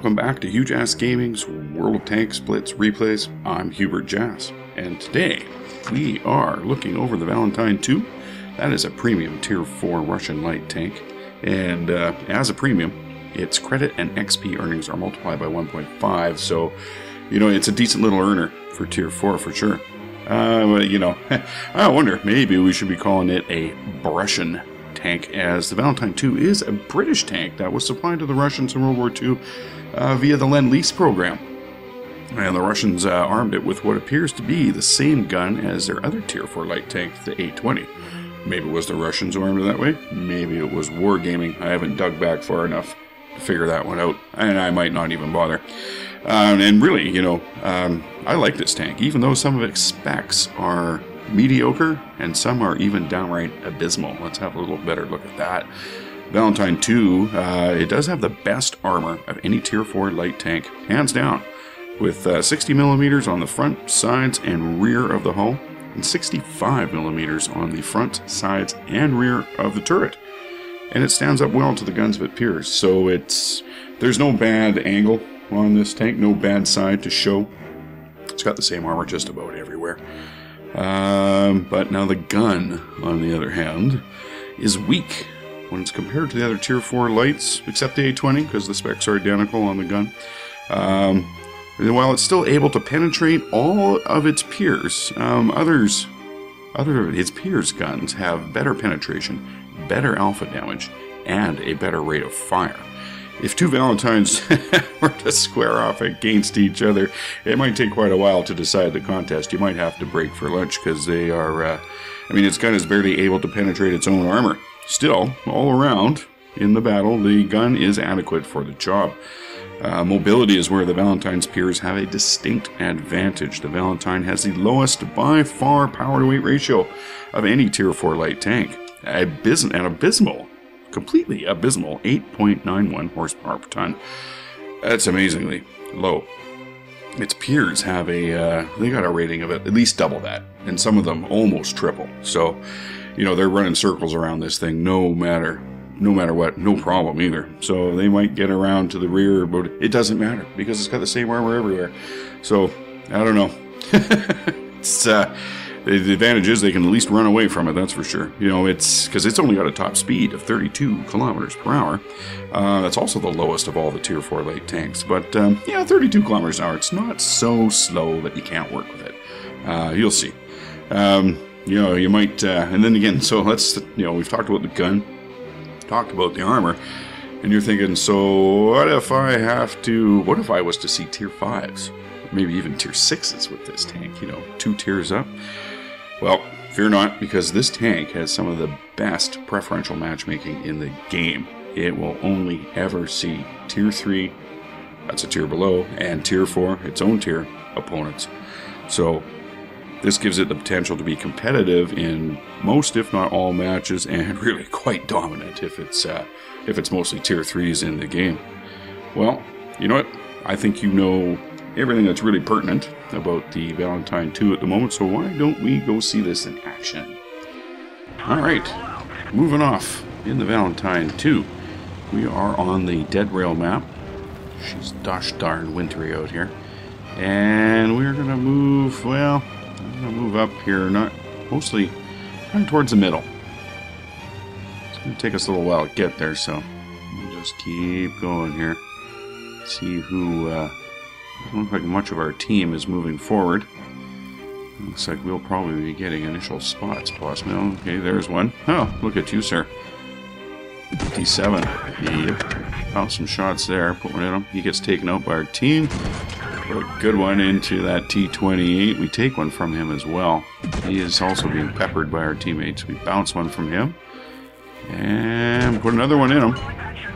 Welcome back to Huge Ass Gaming's World of Tanks Blitz Replays. I'm Hubert Jazz, and today we are looking over the Valentine II. That is a premium Tier 4 Russian light tank, and as a premium, its credit and XP earnings are multiplied by 1.5, so, you know, it's a decent little earner for Tier 4 for sure. But, you know, I wonder, maybe we should be calling it a Russian tank, as the Valentine II is a British tank that was supplied to the Russians in World War II via the Lend-Lease program. And the Russians armed it with what appears to be the same gun as their other Tier 4 light tank, the A-20. Maybe it was the Russians who armed it that way. Maybe it was wargaming. I haven't dug back far enough to figure that one out, and I might not even bother. And really, you know, I like this tank, even though some of its specs are mediocre and some are even downright abysmal. Let's have a little better look at that. Valentine II, it does have the best armor of any Tier 4 light tank, hands down, with 60mm on the front, sides, and rear of the hull, and 65mm on the front, sides, and rear of the turret. And it stands up well to the guns of its peers, so there's no bad angle on this tank, no bad side to show. It's got the same armor just about everywhere. But now the gun, on the other hand, is weak when it's compared to the other Tier 4 lights, except the A-20, because the specs are identical on the gun. While it's still able to penetrate all of its peers, other of its peers' guns have better penetration, better alpha damage, and a better rate of fire. If two Valentines were to square off against each other, it might take quite a while to decide the contest. You might have to break for lunch, because they are, I mean, its gun is barely able to penetrate its own armor. Still, all around, in the battle, the gun is adequate for the job. Mobility is where the Valentine's peers have a distinct advantage. The Valentine has the lowest, by far, power-to-weight ratio of any Tier 4 light tank. Abysmal. Completely abysmal, 8.91 horsepower per ton. That's amazingly low. Its peers have they got a rating of at least double that, and some of them almost triple. So, you know, they're running circles around this thing no matter what, no problem either. So they might get around to the rear, but it doesn't matter because it's got the same armor everywhere. So, I don't know. The advantage is they can at least run away from it, that's for sure. You know, it's because it's only got a top speed of 32 kilometers per hour. That's also the lowest of all the Tier 4 light tanks. But, yeah, 32 kilometers an hour. It's not so slow that you can't work with it. You'll see. You know, you might, and then again, so let's, you know, we've talked about the gun, talked about the armor, and you're thinking, so what if I was to see Tier 5s? Maybe even Tier 6s with this tank, you know, 2 tiers up. Well, fear not, because this tank has some of the best preferential matchmaking in the game. It will only ever see Tier 3, that's a tier below, and Tier 4, its own tier, opponents. So, this gives it the potential to be competitive in most, if not all, matches, and really quite dominant if it's mostly Tier 3s in the game. Well, you know what? I think you know everything that's really pertinent about the Valentine II at the moment, so why don't we go see this in action? Alright, moving off in the Valentine II. We are on the Dead Rail map. She's gosh darn wintry out here. And we're going to move, well, I'm going to move up here, mostly kind of towards the middle. It's going to take us a little while to get there, so we'll just keep going here. See who, doesn't look like much of our team is moving forward. Looks like we'll probably be getting initial spots, possibly. Okay, there's one. Oh, look at you, sir. 57. Yep. Found some shots there. Put one in him. He gets taken out by our team. Put a good one into that T-28. We take one from him as well. He is also being peppered by our teammates. We bounce one from him. And put another one in him.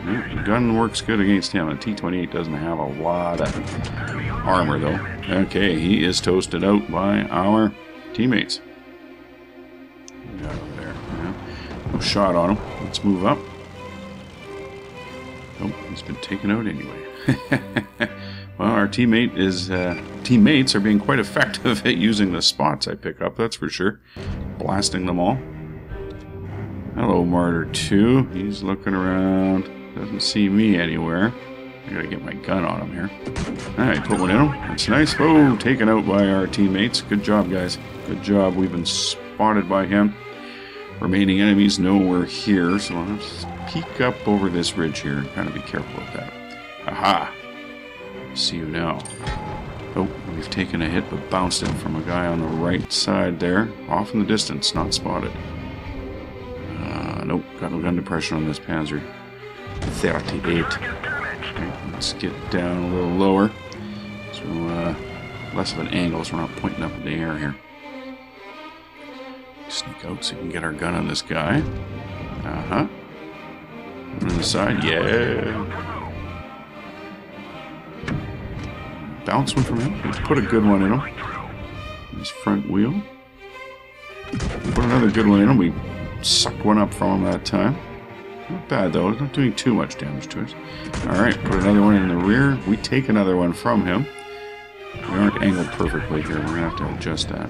The gun works good against him. A T-28 doesn't have a lot of armor, though. Okay, he is toasted out by our teammates. We got him there. Yeah. No shot on him. Let's move up. Oh, he's been taken out anyway. Well, our teammates are being quite effective at using the spots I pick up, that's for sure. Blasting them all. Hello, Martyr 2. He's looking around. Doesn't see me anywhere. I gotta get my gun on him here. Alright, put one in him. That's nice. Oh, taken out by our teammates. Good job, guys. Good job. We've been spotted by him. Remaining enemies know we're here, so let's peek up over this ridge here and kind of be careful with that. Aha! See you now. Oh, we've taken a hit but bounced it from a guy on the right side there. Off in the distance, not spotted. Nope, got no gun depression on this Panzer. 38. Okay, let's get down a little lower. So, less of an angle so we're not pointing up in the air here. Sneak out so we can get our gun on this guy. Uh-huh. On the side, yeah. Bounce one from him. Let's put a good one in him. His front wheel. Put another good one in him. We sucked one up from him that time. Not bad though. It's not doing too much damage to us. Alright, put another one in the rear. We take another one from him. We aren't angled perfectly here. We're going to have to adjust that.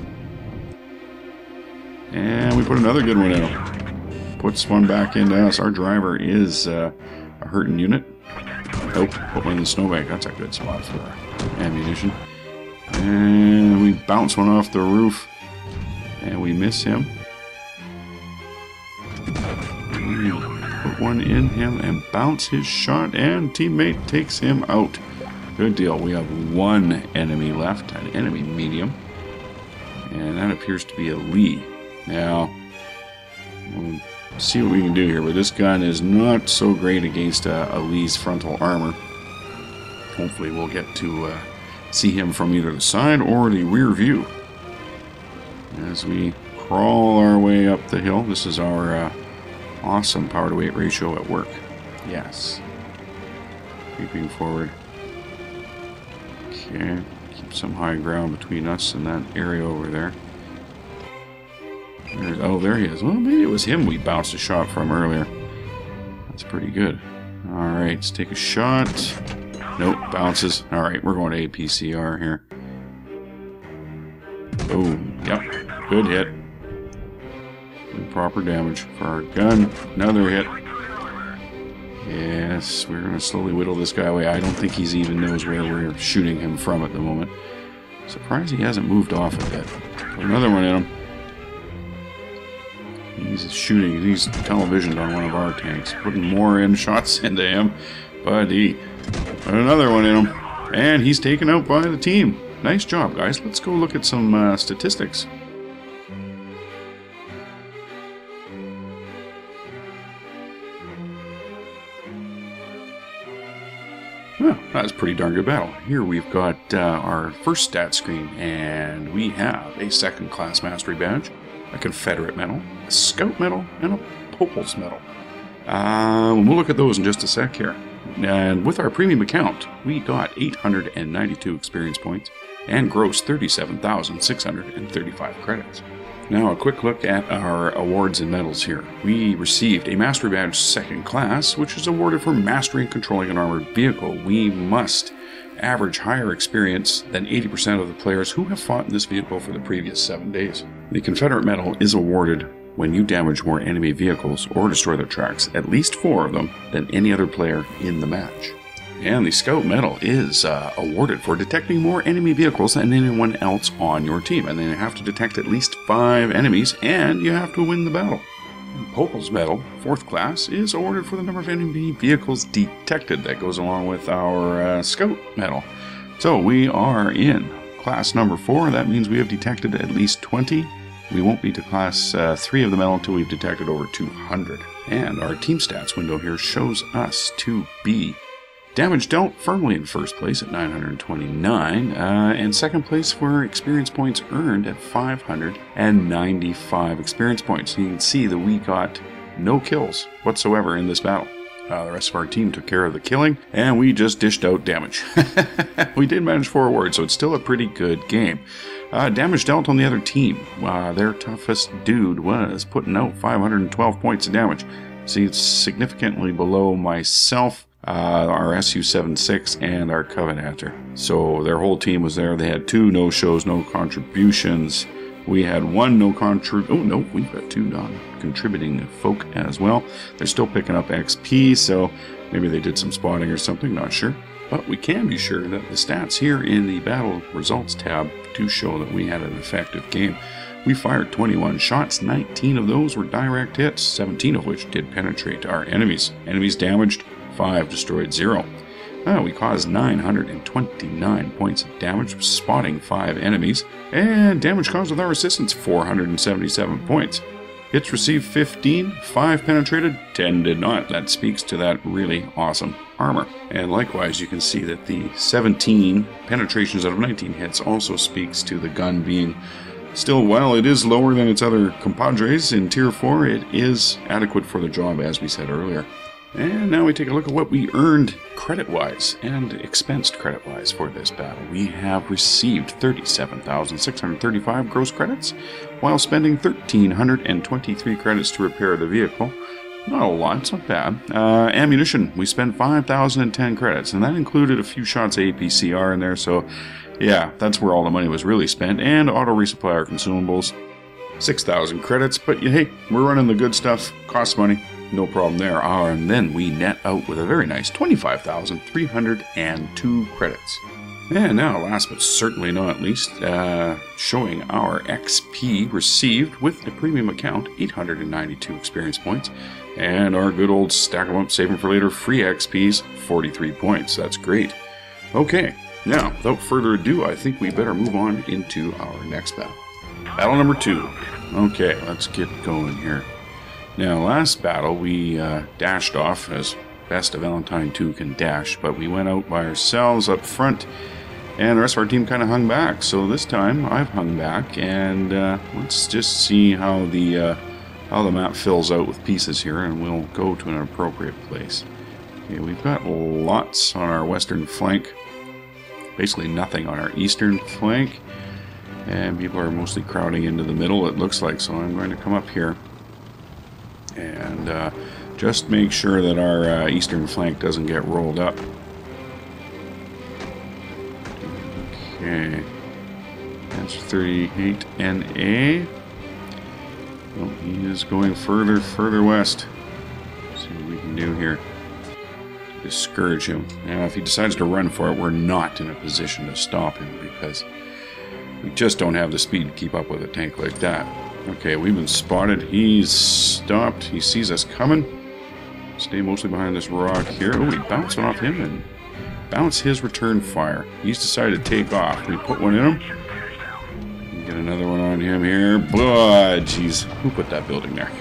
And we put another good one in him. Puts one back into us. Our driver is a hurting unit. Oh, put one in the snowbank. That's a good spot for ammunition. And we bounce one off the roof. And we miss him. We put one in him and bounce his shot. And teammate takes him out. Good deal. We have one enemy left. An enemy medium. And that appears to be a Lee. Now, we'll see what we can do here. But this gun is not so great against a Lee's frontal armor. Hopefully we'll get to see him from either the side or the rear view. As we crawl our way up the hill. This is our awesome power to weight ratio at work. Yes. Creeping forward. Okay. Keep some high ground between us and that area over there. Oh, there he is. Well, maybe it was him we bounced a shot from earlier. That's pretty good. Alright, let's take a shot. Nope, bounces. Alright, we're going to APCR here. Boom. Yep, good hit. Good proper damage for our gun. Another hit. Yes, we're going to slowly whittle this guy away. I don't think he even knows where we're shooting him from at the moment. Surprised he hasn't moved off a bit. Put another one in him. He's shooting. He's televisioned on one of our tanks. Putting more in shots into him. But he put another one in him. And he's taken out by the team. Nice job, guys. Let's go look at some statistics. Well, that was a pretty darn good battle. Here we've got our first stat screen. And we have a second class mastery badge. A Confederate medal, a Scout medal, and a Popals medal. We'll look at those in just a sec here. And with our premium account, we got 892 experience points and gross 37,635 credits. Now a quick look at our awards and medals here. We received a Mastery Badge second class, which is awarded for mastering and controlling an armored vehicle. We must average higher experience than 80% of the players who have fought in this vehicle for the previous 7 days. The Confederate medal is awarded when you damage more enemy vehicles or destroy their tracks, at least 4 of them, than any other player in the match. And the Scout medal is awarded for detecting more enemy vehicles than anyone else on your team. And then you have to detect at least 5 enemies, and you have to win the battle. Popals medal, 4th class, is awarded for the number of enemy vehicles detected. That goes along with our Scout medal. So we are in class number 4. That means we have detected at least 20. We won't be to class 3 of the medal until we've detected over 200. And our team stats window here shows us to be damage dealt firmly in first place at 929, and second place for experience points earned at 595 experience points. You can see that we got no kills whatsoever in this battle. The rest of our team took care of the killing, and we just dished out damage. We did manage 4 awards, so it's still a pretty good game. Damage dealt on the other team. Their toughest dude was putting out 512 points of damage. See, it's significantly below myself, our SU-76, and our Covenanter. So their whole team was there. They had 2 no-shows, no contributions. We had 1 no contribute. Oh no, we've got 2 non-contributing folk as well. They're still picking up XP, so maybe they did some spotting or something, not sure. But we can be sure that the stats here in the battle results tab do show that we had an effective game. We fired 21 shots, 19 of those were direct hits, 17 of which did penetrate our enemies. Enemies damaged, 5 destroyed, 0. We caused 929 points of damage, spotting 5 enemies, and damage caused with our assistance, 477 points. Hits received 15, 5 penetrated, 10 did not. That speaks to that really awesome armor. And likewise, you can see that the 17 penetrations out of 19 hits also speaks to the gun being still, while it is lower than its other compadres in Tier 4, it is adequate for the job, as we said earlier. And now we take a look at what we earned credit-wise and expensed credit-wise for this battle. We have received 37,635 gross credits, while spending 1,323 credits to repair the vehicle. Not a lot, it's not bad. Ammunition, we spent 5,010 credits, and that included a few shots of APCR in there, so yeah, that's where all the money was really spent. And auto resupply our consumables, 6,000 credits, but hey, we're running the good stuff, costs money, no problem there. And then we net out with a very nice 25,302 credits. And now, last but certainly not least, showing our XP received with the premium account, 892 experience points, and our good old stack 'em up, save 'em for later free XPs, 43 points. That's great. Okay, now, without further ado, I think we better move on into our next battle. Battle number 2. Okay, let's get going here. Now, last battle, we dashed off as best a Valentine II can dash, but we went out by ourselves up front, and the rest of our team kind of hung back. So this time, I've hung back, and let's just see how the map fills out with pieces here, and we'll go to an appropriate place. Okay, we've got lots on our western flank, basically nothing on our eastern flank, and people are mostly crowding into the middle, it looks like, so I'm going to come up here and just make sure that our eastern flank doesn't get rolled up. Okay, that's 38 NA. Well, he is going further west. Let's see what we can do here to discourage him. Now, if he decides to run for it, we're not in a position to stop him because we just don't have the speed to keep up with a tank like that. Okay, we've been spotted. He's stopped. He sees us coming. Stay mostly behind this rock here. Oh, we bounce off him and bounce his return fire. He's decided to take off. We put one in him. Get another one on him here. Boy, jeez. Who put that building there?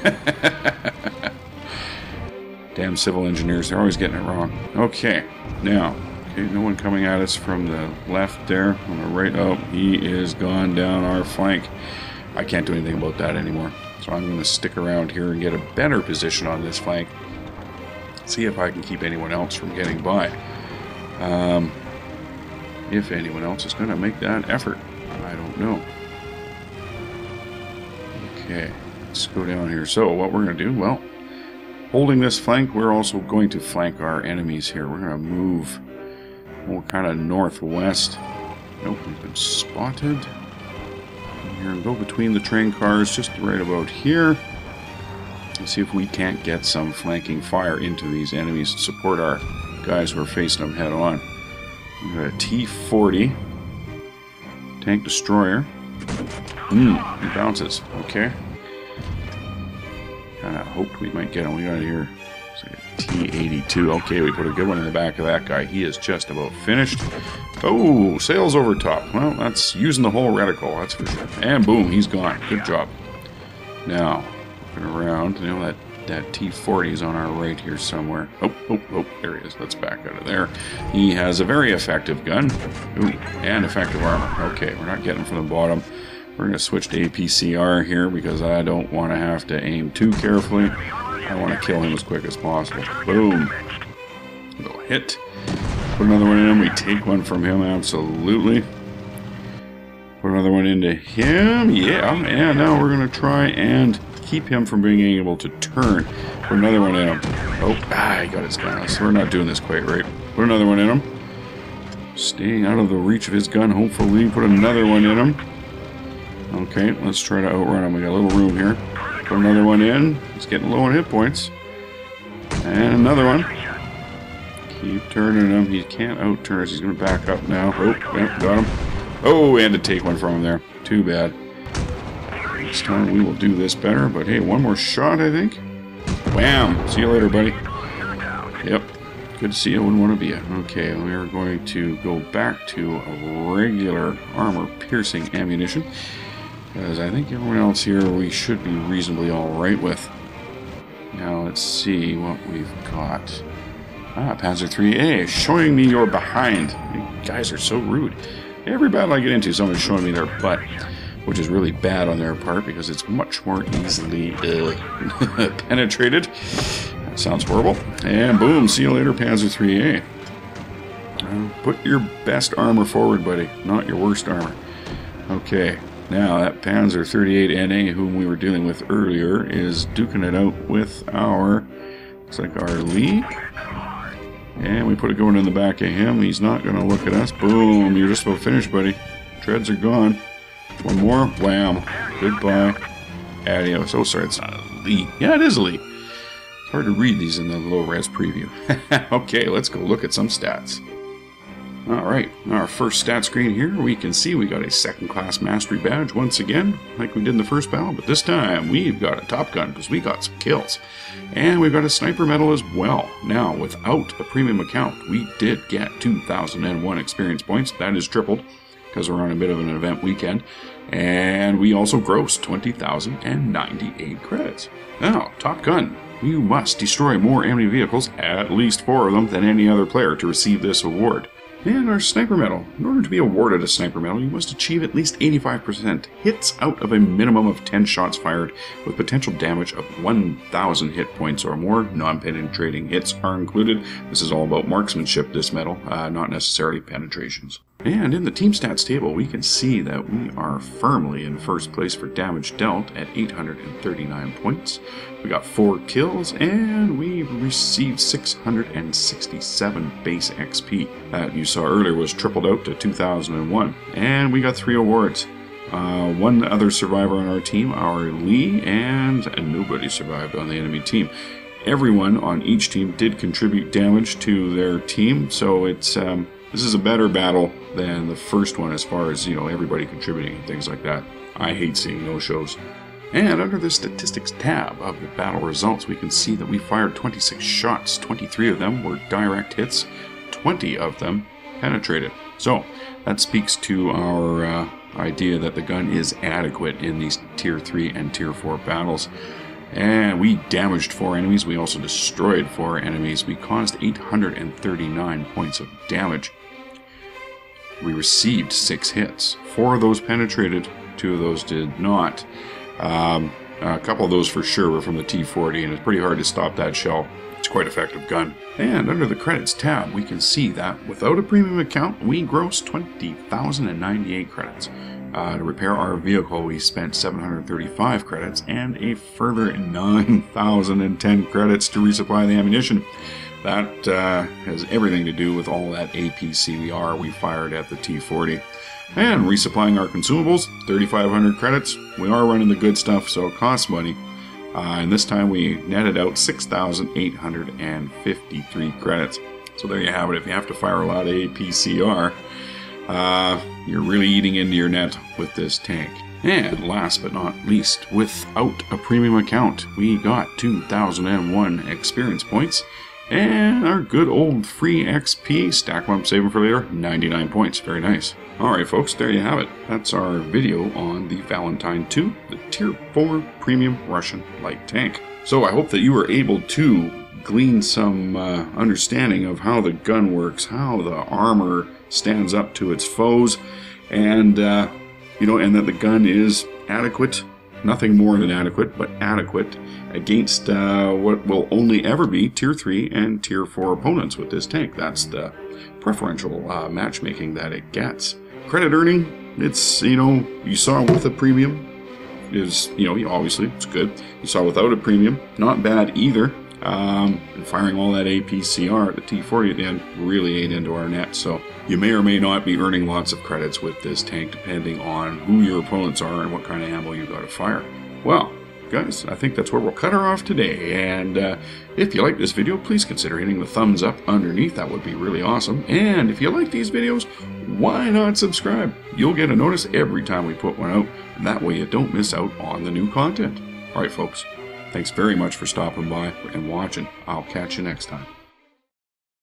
Damn civil engineers. They're always getting it wrong. Okay, now. Okay, no one coming at us from the left there. On the right. Oh, he is gone down our flank. I can't do anything about that anymore. So I'm going to stick around here and get a better position on this flank. See if I can keep anyone else from getting by. If anyone else is going to make that effort. I don't know. Okay, let's go down here. So what we're going to do, well, holding this flank, we're also going to flank our enemies here. We're going to move more kind of northwest. Nope, we've been spotted. Here and go between the train cars just right about here. Let's see if we can't get some flanking fire into these enemies to support our guys who are facing them head on. We've got a T-40 tank destroyer. He bounces. Okay. Kind of hoped we might get him. We got here. It's like a T-82. Okay, we put a good one in the back of that guy. He is just about finished. Oh, sails over top. Well, that's using the whole reticle, that's for sure. And boom, he's gone. Good job. Now, looking around, you know that T-40 is on our right here somewhere. Oh, there he is. Let's back out of there. He has a very effective gun. Ooh, and effective armor. Okay, we're not getting from the bottom. We're going to switch to APCR here because I don't want to have to aim too carefully. I want to kill him as quick as possible. Boom. Little hit. Put another one in him. We take one from him, absolutely. Put another one into him. Yeah, and now we're going to try and keep him from being able to turn. Put another one in him. Oh, he got his gun. So we're not doing this quite right. Put another one in him. Staying out of the reach of his gun, hopefully. Put another one in him. Okay, let's try to outrun him. We got a little room here. Put another one in. He's getting low on hit points. And another one. Keep turning him. He can't out-turn us. He's going to back up now. Oh, yep, got him. Oh, we had to take one from him there. Too bad. Next time we will do this better. But hey, one more shot, I think. Wham! See you later, buddy. Yep. Good to see you. Wouldn't want to be you. Okay, we are going to go back to a regular armor-piercing ammunition. Because I think everyone else here we should be reasonably alright with. Now let's see what we've got. Panzer IIIA, showing me you're behind. You guys are so rude. Every battle I get into, someone's showing me their butt. Which is really bad on their part because it's much more easily penetrated. That sounds horrible. And boom, see you later, Panzer IIIA. Put your best armor forward, buddy, not your worst armor. Okay, now that Panzer 38NA, whom we were dealing with earlier, is duking it out with our, looks like our Lee. And we put it going in the back of him. He's not going to look at us. Boom, you're just about finished, buddy. Treads are gone. One more. Wham. Goodbye. Adios. Oh, sorry, it's not a Lee. Yeah, it is a Lee. It's hard to read these in the low-res preview. Okay, let's go look at some stats. Alright, our first stat screen here, we can see we got a second-class mastery badge once again, like we did in the first battle, but this time we've got a Top Gun, because we got some kills. And we've got a sniper medal as well. Now, without a premium account, we did get 2,001 experience points. That is tripled, because we're on a bit of an event weekend. And we also grossed 20,098 credits. Now, Top Gun, you must destroy more enemy vehicles, at least 4 of them, than any other player to receive this award. And our sniper medal. In order to be awarded a sniper medal, you must achieve at least 85% hits out of a minimum of 10 shots fired, with potential damage of 1,000 hit points or more. Non-penetrating hits are included. This is all about marksmanship, this medal, not necessarily penetrations. And in the team stats table, we can see that we are firmly in first place for damage dealt at 839 points. We got 4 kills, and we received 667 base XP. That you saw earlier was tripled out to 2001. And we got 3 awards. One other survivor on our team, our Lee, and nobody survived on the enemy team. Everyone on each team did contribute damage to their team, so it's this is a better battle than the first one as far as, everybody contributing and things like that. I hate seeing no-shows. And under the statistics tab of the battle results, we can see that we fired 26 shots. 23 of them were direct hits, 20 of them penetrated. So that speaks to our idea that the gun is adequate in these Tier 3 and Tier 4 battles. And we damaged 4 enemies. We also destroyed 4 enemies. We caused 839 points of damage. We received 6 hits. 4 of those penetrated, 2 of those did not. A couple of those for sure were from the T-40, and it's pretty hard to stop that shell. It's quite an effective gun. And under the credits tab, we can see that without a premium account, we grossed 20,098 credits. To repair our vehicle, we spent 735 credits and a further 9,010 credits to resupply the ammunition. That has everything to do with all that APCR we fired at the T-40. And resupplying our consumables, 3,500 credits. We are running the good stuff, so it costs money. And this time we netted out 6,853 credits. So there you have it. If you have to fire a lot of APCR, you're really eating into your net with this tank. And last but not least, without a premium account, we got 2,001 experience points. And our good old free XP, stack them up, save them for later, 99 points. Very nice. Alright folks, there you have it. That's our video on the Valentine II, the Tier 4 Premium Russian Light Tank. So I hope that you were able to glean some understanding of how the gun works, how the armor stands up to its foes, and and that the gun is adequate, nothing more than adequate, but adequate against what will only ever be Tier 3 and Tier 4 opponents with this tank. That's the preferential matchmaking that it gets. Credit earning, it's, you saw with a premium, is, obviously, it's good. You saw without a premium, not bad either. And firing all that APCR at the T-40 at the end really ate into our net, so you may or may not be earning lots of credits with this tank depending on who your opponents are and what kind of ammo you got to fire. Well, guys, I think that's where we'll cut her off today. And if you like this video, please consider hitting the thumbs up underneath. That would be really awesome. And if you like these videos, why not subscribe? You'll get a notice every time we put one out. And that way you don't miss out on the new content. All right, folks. Thanks very much for stopping by and watching. I'll catch you next time.